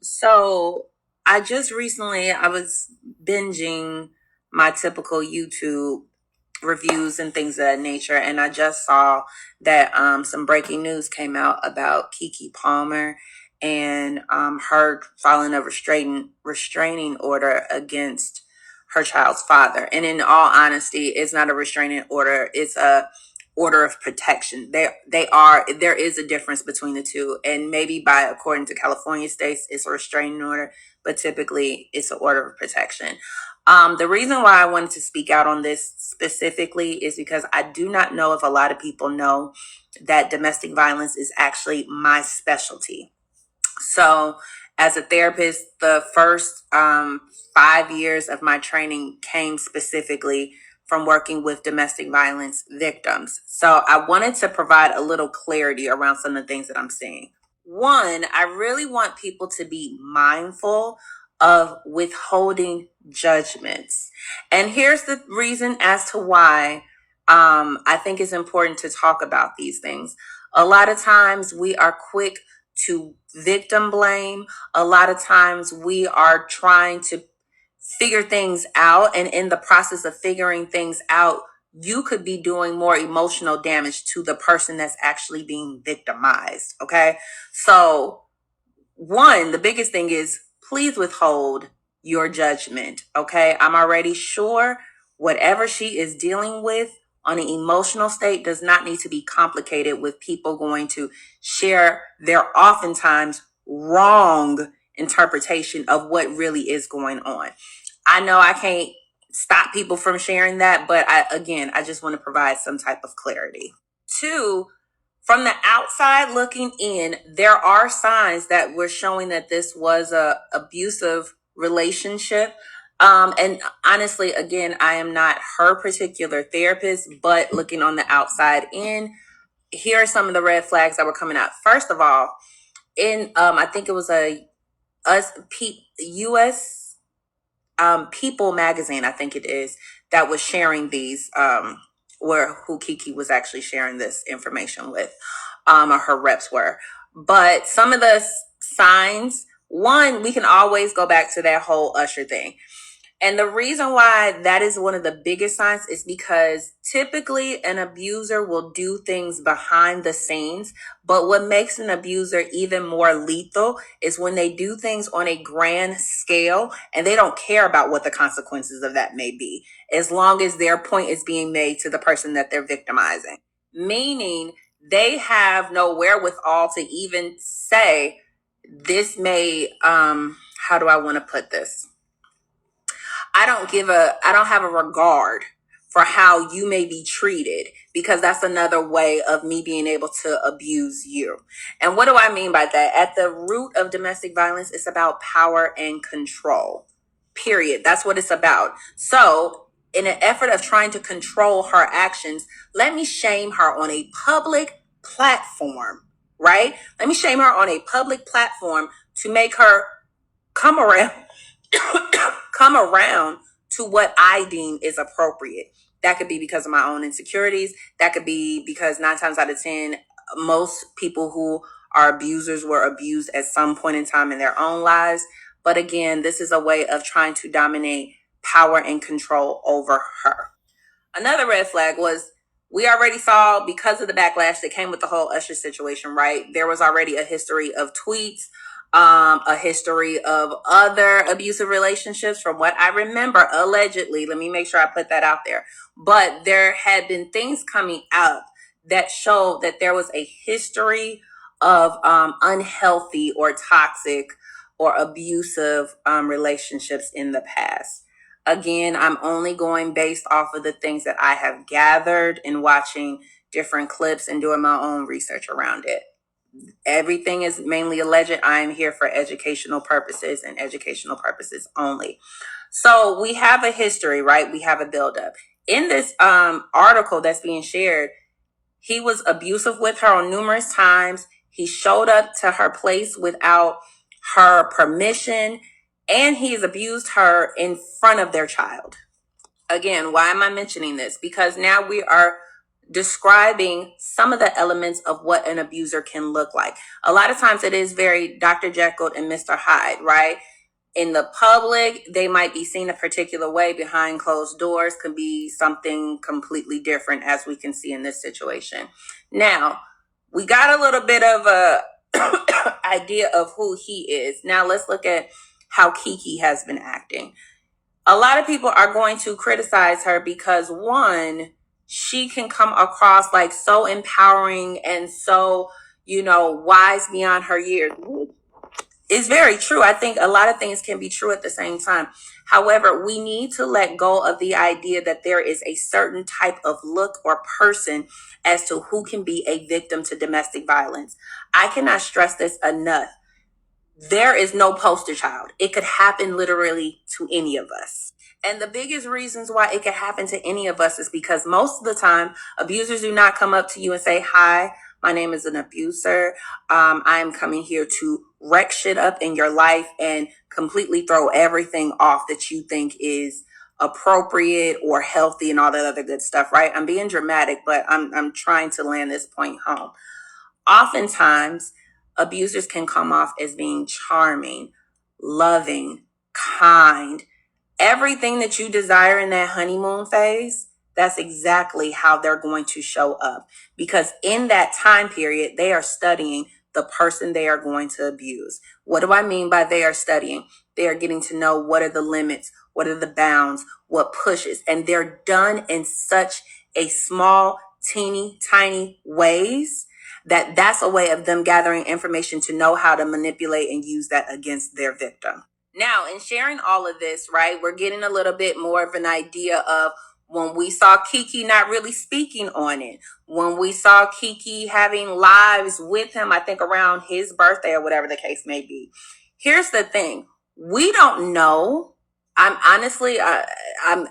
So I just recently I was binging my typical YouTube reviews and things of that nature, and I just saw that some breaking news came out about Keke Palmer and her filing a restraining order against her child's father. And in all honesty, it's not a restraining order; it's a order of protection. There is a difference between the two, and maybe by according to California states, it's a restraining order, but typically it's an order of protection. The reason why I wanted to speak out on this specifically is because I do not know if a lot of people know that domestic violence is actually my specialty. So, as a therapist, the first 5 years of my training came specifically from working with domestic violence victims. So, I wanted to provide a little clarity around some of the things that I'm seeing. One, I really want people to be mindful of withholding judgments. And here's the reason as to why I think it's important to talk about these things. A lot of times we are quick to victim blame. A lot of times we are trying to figure things out. And in the process of figuring things out, you could be doing more emotional damage to the person that's actually being victimized. Okay. So, one, the biggest thing is please withhold your judgment. Okay. I'm already sure whatever she is dealing with on an emotional state does not need to be complicated with people going to share their oftentimes wrong interpretation of what really is going on. I know I can't stop people from sharing that, but I just want to provide some type of clarity. Two, from the outside looking in, there are signs that were showing that this was a abusive relationship. And honestly, again, I am not her particular therapist, but looking on the outside in, here are some of the red flags that were coming out. First of all, in I think it was a US People magazine, I think it is, that was sharing these, where who Keke was actually sharing this information with, or her reps were. But some of the signs, one, we can always go back to that whole Usher thing. And the reason why that is one of the biggest signs is because typically an abuser will do things behind the scenes. But what makes an abuser even more lethal is when they do things on a grand scale and they don't care about what the consequences of that may be, as long as their point is being made to the person that they're victimizing. Meaning they have no wherewithal to even say, this may, how do I want to put this? I don't have a regard for how you may be treated, because that's another way of me being able to abuse you. And what do I mean by that? At the root of domestic violence, it's about power and control. Period. That's what it's about. So, in an effort of trying to control her actions, let me shame her on a public platform, right? Let me shame her on a public platform to make her come around come around to what I deem is appropriate. That could be because of my own insecurities. That could be because 9 times out of 10, most people who are abusers were abused at some point in time in their own lives. But again, this is a way of trying to dominate power and control over her. Another red flag was, we already saw, because of the backlash that came with the whole Usher situation, right? There was already a history of tweets, a history of other abusive relationships from what I remember, allegedly. Let me make sure I put that out there. But there had been things coming up that showed that there was a history of unhealthy or toxic or abusive relationships in the past. Again, I'm only going based off of the things that I have gathered in watching different clips and doing my own research around it. Everything is mainly alleged. I am here for educational purposes and educational purposes only. So we have a history, right? We have a buildup. In this article that's being shared, he was abusive with her on numerous times. He showed up to her place without her permission, and he's abused her in front of their child. Again, why am I mentioning this? Because now we are describing some of the elements of what an abuser can look like. A lot of times it is very Dr. Jekyll and Mr. Hyde, right? In the public, they might be seen a particular way. Behind closed doors can be something completely different, as we can see in this situation. Now, we got a little bit of a idea of who he is. Now let's look at how Keke has been acting. A lot of people are going to criticize her because, one, she can come across like so empowering and so, wise beyond her years. It's very true. I think a lot of things can be true at the same time. However, we need to let go of the idea that there is a certain type of look or person as to who can be a victim to domestic violence. I cannot stress this enough. There is no poster child. It could happen literally to any of us. And the biggest reasons why it could happen to any of us is because most of the time, abusers do not come up to you and say, "Hi, my name is an abuser. I am coming here to wreck shit up in your life and completely throw everything off that you think is appropriate or healthy and all that other good stuff," right? I'm being dramatic, but I'm trying to land this point home. Oftentimes, abusers can come off as being charming, loving, kind, everything that you desire in that honeymoon phase. That's exactly how they're going to show up, because in that time period, they are studying the person they are going to abuse. What do I mean by they are studying? They are getting to know what are the limits, what are the bounds, what pushes, and they're done in such a small, teeny, tiny ways that that's a way of them gathering information to know how to manipulate and use that against their victim. Now, in sharing all of this, right, we're getting a little bit more of an idea of when we saw Keke not really speaking on it, when we saw Keke having lives with him, I think around his birthday or whatever the case may be. Here's the thing. We don't know. I'm honestly, I'm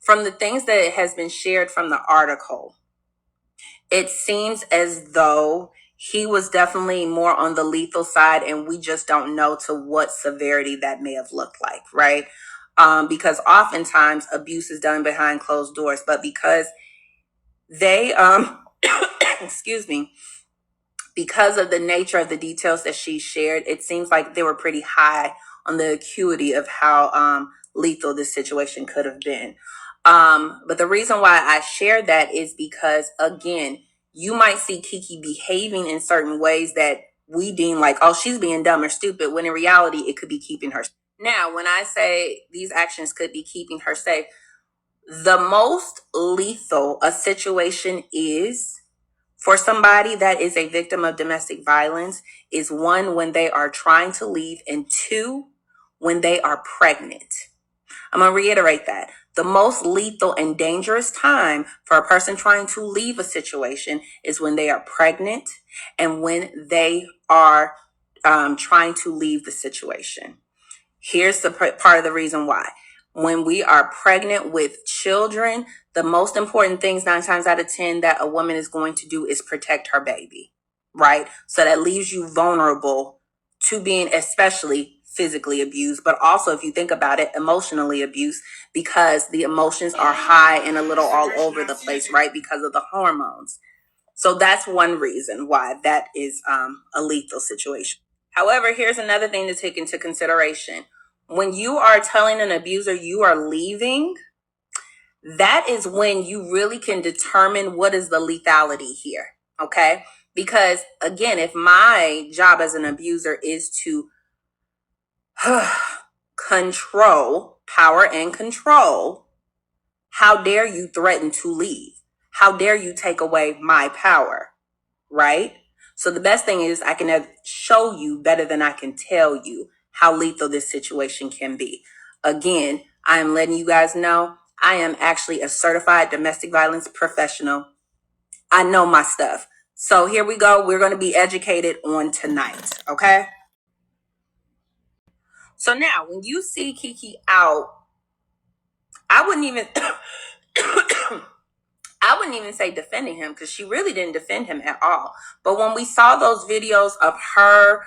from the things that has been shared from the article, it seems as though he was definitely more on the lethal side, and we just don't know to what severity that may have looked like, right? Because oftentimes abuse is done behind closed doors, but because they, excuse me, because of the nature of the details that she shared, it seems like they were pretty high on the acuity of how lethal this situation could have been. But the reason why I shared that is because, again, you might see Keke behaving in certain ways that we deem like, oh, she's being dumb or stupid, when in reality, it could be keeping her. Now, when I say these actions could be keeping her safe, the most lethal a situation is for somebody that is a victim of domestic violence is, one, when they are trying to leave, and two, when they are pregnant. I'm going to reiterate that. The most lethal and dangerous time for a person trying to leave a situation is when they are pregnant and when they are trying to leave the situation. Here's the part of the reason why. When we are pregnant with children, the most important things 9 times out of 10 that a woman is going to do is protect her baby, right? So that leaves you vulnerable to being especially physically abused, but also, if you think about it, emotionally abused, because the emotions are high and a little all over the place, right? Because of the hormones. So that's one reason why that is a lethal situation. However, here's another thing to take into consideration. When you are telling an abuser you are leaving, that is when you really can determine what is the lethality here, okay? Because, again, if my job as an abuser is to control, power and control, how dare you threaten to leave? How dare you take away my power, right? So the best thing is I can show you better than I can tell you how lethal this situation can be. Again, I am letting you guys know I am actually a certified domestic violence professional. I know my stuff. So here we go. We're going to be educated on tonight, okay? So now, when you see Keke out, I wouldn't even I wouldn't even say defending him, because she really didn't defend him at all. But when we saw those videos of her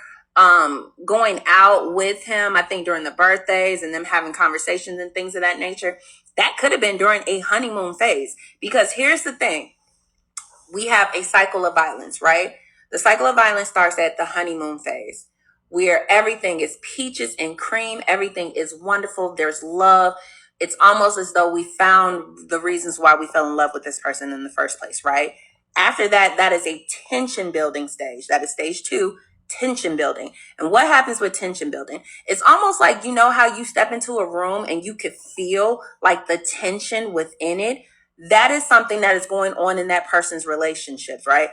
going out with him, I think during the birthdays and them having conversations and things of that nature, that could have been during a honeymoon phase. Because here's the thing. we have a cycle of violence, right? The cycle of violence starts at the honeymoon phase, where everything is peaches and cream, everything is wonderful, there's love. It's almost as though we found the reasons why we fell in love with this person in the first place, right? After that, that is a tension building stage. That is stage 2, tension building. And what happens with tension building? It's almost like, you know how you step into a room and you could feel like the tension within it? That is something that is going on in that person's relationships, right?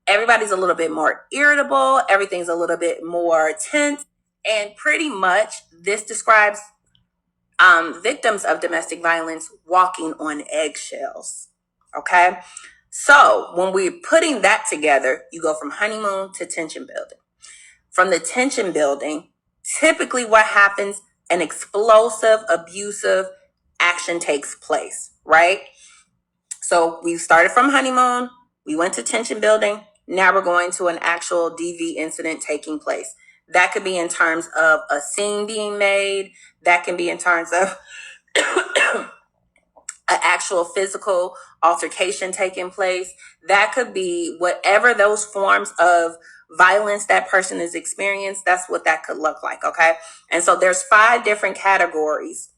Everybody's a little bit more irritable, everything's a little bit more tense, and pretty much this describes victims of domestic violence walking on eggshells. Okay, so when we're putting that together, you go from honeymoon to tension building. From the tension building, typically what happens, an explosive, abusive action takes place, right? So we started from honeymoon, we went to tension building, now we're going to an actual DV incident taking place. That could be in terms of a scene being made, that can be in terms of an actual physical altercation taking place. That could be whatever those forms of violence that person has experienced, that's what that could look like, okay? And so there's 5 different categories.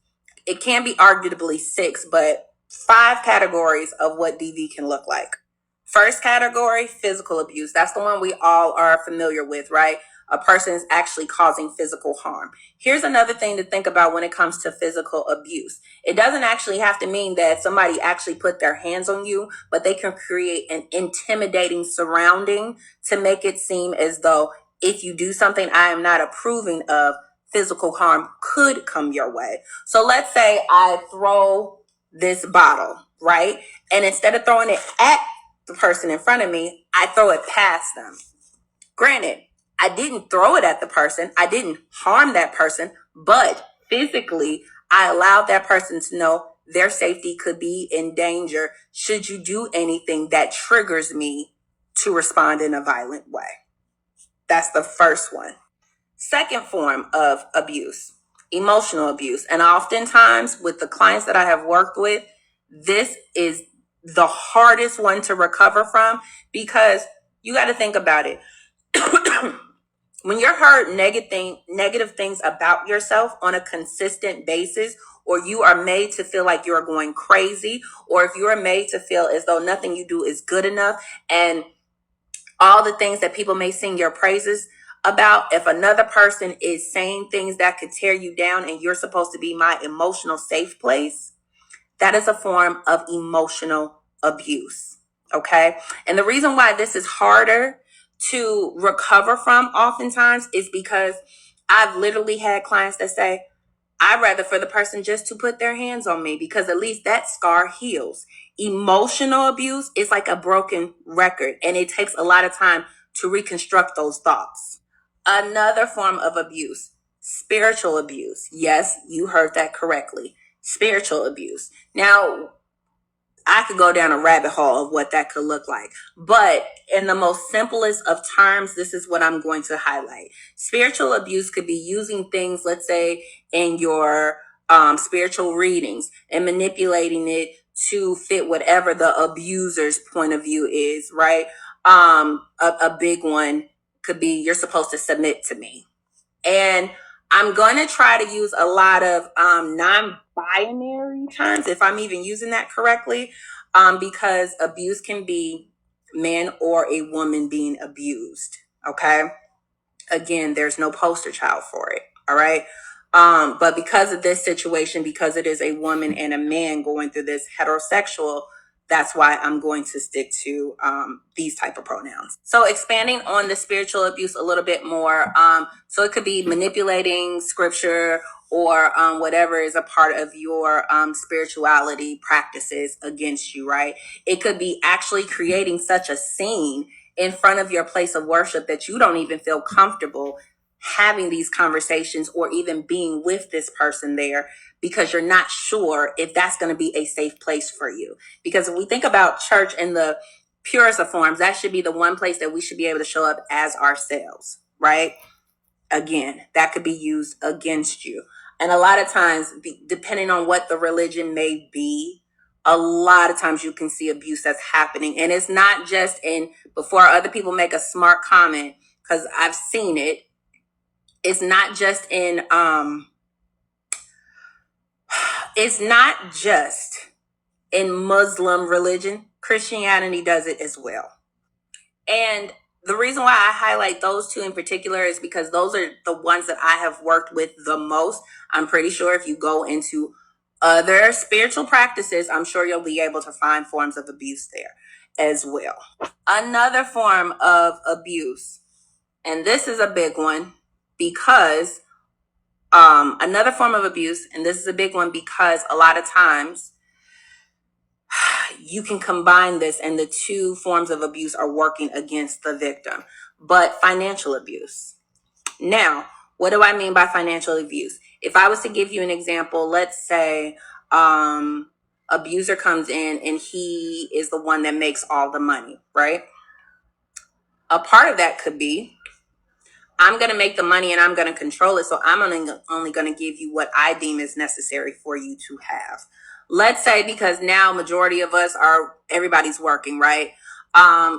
It can be arguably 6, but 5 categories of what DV can look like. First category, physical abuse. That's the one we all are familiar with, right? A person is actually causing physical harm. Here's another thing to think about when it comes to physical abuse. It doesn't actually have to mean that somebody actually put their hands on you, but they can create an intimidating surrounding to make it seem as though if you do something I am not approving of, physical harm could come your way. So let's say I throw this bottle, right? And instead of throwing it at the person in front of me, I throw it past them. Granted, I didn't throw it at the person, I didn't harm that person, but physically, I allowed that person to know their safety could be in danger should you do anything that triggers me to respond in a violent way. That's the first one. Second form of abuse, emotional abuse. And oftentimes with the clients that I have worked with, this is the hardest one to recover from, because you got to think about it. When you're heard negative things about yourself on a consistent basis, or you are made to feel like you're going crazy, or if you are made to feel as though nothing you do is good enough, and all the things that people may sing your praises about, if another person is saying things that could tear you down and you're supposed to be my emotional safe place, that is a form of emotional abuse. Okay. And the reason why this is harder to recover from oftentimes is because I've literally had clients that say, I'd rather for the person just to put their hands on me, because at least that scar heals. Emotional abuse is like a broken record, and it takes a lot of time to reconstruct those thoughts. Another form of abuse, spiritual abuse. Yes, you heard that correctly. Spiritual abuse. Now, I could go down a rabbit hole of what that could look like. But in the most simplest of terms, this is what I'm going to highlight. Spiritual abuse could be using things, let's say, in your spiritual readings and manipulating it to fit whatever the abuser's point of view is, right? A big one could be, you're supposed to submit to me. And I'm going to try to use a lot of non-binary terms, if I'm even using that correctly, because abuse can be man or a woman being abused. Okay. Again, there's no poster child for it. All right. But because of this situation, because it is a woman and a man going through this heterosexual, that's why I'm going to stick to these type of pronouns. So expanding on the spiritual abuse a little bit more. So it could be manipulating scripture or whatever is a part of your spirituality practices against you, right? It could be actually creating such a scene in front of your place of worship that you don't even feel comfortable having these conversations or even being with this person there, because you're not sure if that's going to be a safe place for you. Because if we think about church in the purest of forms, that should be the one place that we should be able to show up as ourselves, right? Again, that could be used against you. And a lot of times, depending on what the religion may be, a lot of times you can see abuse that's happening. And it's not just in, before other people make a smart comment, because I've seen it, it's not just in, it's not just in Muslim religion. Christianity does it as well. And the reason why I highlight those two in particular is because those are the ones that I have worked with the most. I'm pretty sure if you go into other spiritual practices, I'm sure you'll be able to find forms of abuse there as well. Another form of abuse, and this is a big one because another form of abuse, and this is a big one because a lot of times you can combine this and the two forms of abuse are working against the victim. But financial abuse. Now, what do I mean by financial abuse? If I was to give you an example, let's say abuser comes in and he is the one that makes all the money, right? A part of that could be, I'm going to make the money and I'm going to control it. So I'm only going to give you what I deem is necessary for you to have. Let's say, because now majority of us are, everybody's working, right?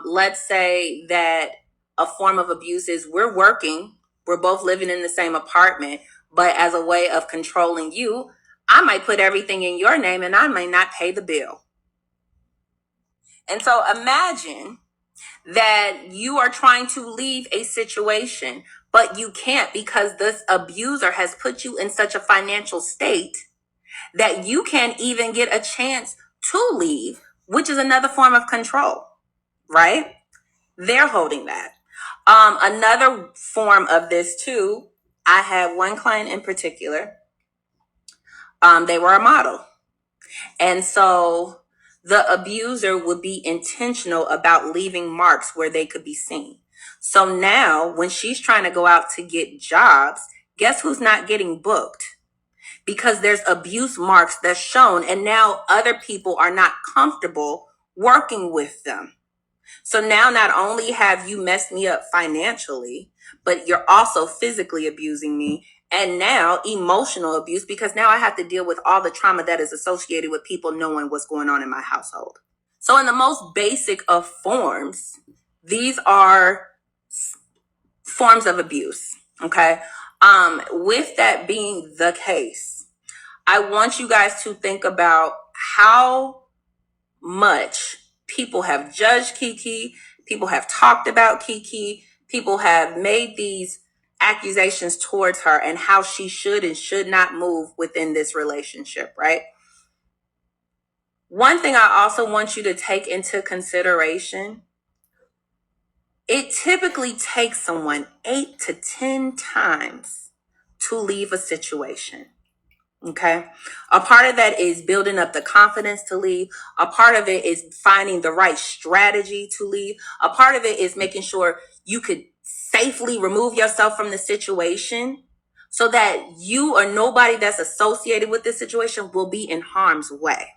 Let's say that a form of abuse is we're working, we're both living in the same apartment, but as a way of controlling you, I might put everything in your name and I may not pay the bill. And so imagine that you are trying to leave a situation, but you can't because this abuser has put you in such a financial state that you can't even get a chance to leave, which is another form of control, right? They're holding that. Another form of this too, I had one client in particular. They were a model. And so the abuser would be intentional about leaving marks where they could be seen. So now when she's trying to go out to get jobs, guess who's not getting booked? Because there's abuse marks that's shown, and now other people are not comfortable working with them. So now not only have you messed me up financially, but you're also physically abusing me. And now emotional abuse, because now I have to deal with all the trauma that is associated with people knowing what's going on in my household. So in the most basic of forms, these are forms of abuse. Okay. With that being the case, I want you guys to think about how much people have judged Keke, people have talked about Keke, people have made these accusations towards her and how she should and should not move within this relationship, right? One thing I also want you to take into consideration, it typically takes someone 8 to 10 times to leave a situation. Okay. A part of that is building up the confidence to leave. A part of it is finding the right strategy to leave. A part of it is making sure you could safely remove yourself from the situation so that you or nobody that's associated with this situation will be in harm's way.